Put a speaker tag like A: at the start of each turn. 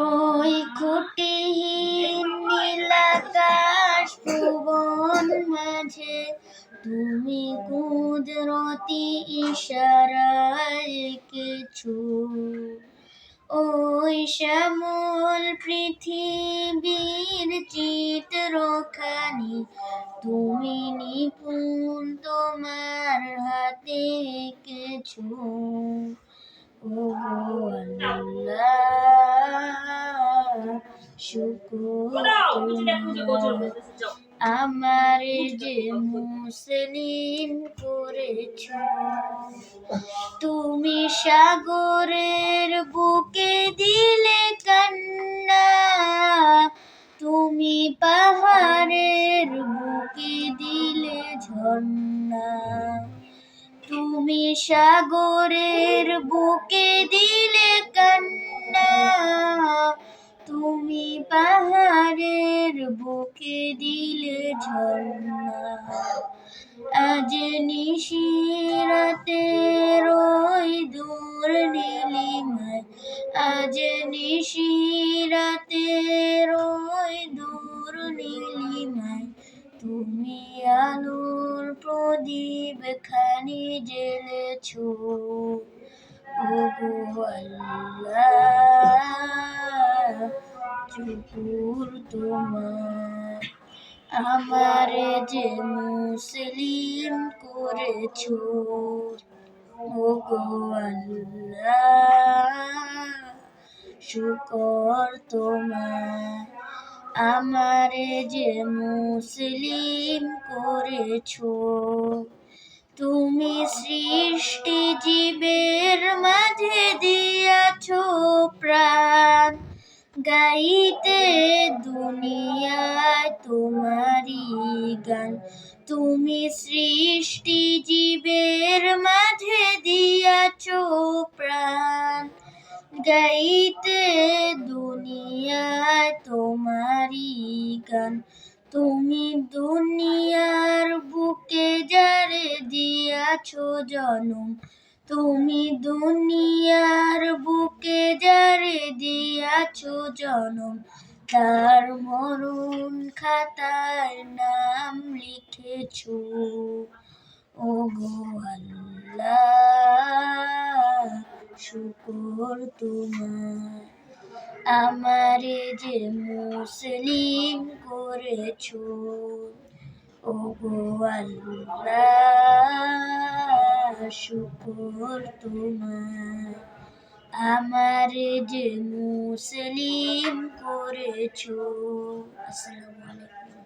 A: ওই খুঁটিহীন নীলাকাশ ভুবন মাঝে তুমি কুদরতি ইশারায় এঁকেছো। ওই শ্যামল পৃথিবীর চিত্রখানি তুমি নিপুণ তোমার হাতে এঁকেছো। ওগো আল্লাহ, শুকর তোমার, আমারে যে মুসলিম করেছো। তুমি সাগরের বুকে দিলে কান্না, তুমি পাহাড়ের বুকে দিলে ঝর্ণা। তুমি সাগরের বুকে দিলে কান্না, তুমি পাহাড়ের বুকে দিলে ঝর্ণা। আজ নিশিরাতের ওই দূর নীলিমায়, আজ নিশিরাতের ওই দূর নীলিমায় তুমি আলোর প্রদীপ খানি জ্বেলেছো। ওগো আল্লাহ, শুকর তোমার, আমারে যে মুসলিম করেছো। ওগো আল্লাহ, শুকর তোমার, আমারে যে মুসলিম করেছো। তুমি সৃষ্টি জীবের মাঝে দিয়াছো প্রাণ, গাইতে দুনিয়ায় তোমারই গান। তুমি সৃষ্টি জীবের মাঝে দিয়াছো প্রাণ, গাইতে দুনিয়ায় তোমারই গান। তুমি দুনিয়ার বুকে যারে দিয়াছো জনম, তুমি দুনিয়ার বুকে যারে দিয়াছো জনম, তার মরণ খাতায় নাম লিখেছো। ওগো আল্লাহ, শুকর তোমার, আমারে যে মুসলিম করেছো। ওগো আল্লাহ, শুকর তোমার, আমারে যে মুসলিম করেছো। আসসালামু আলাইকুম।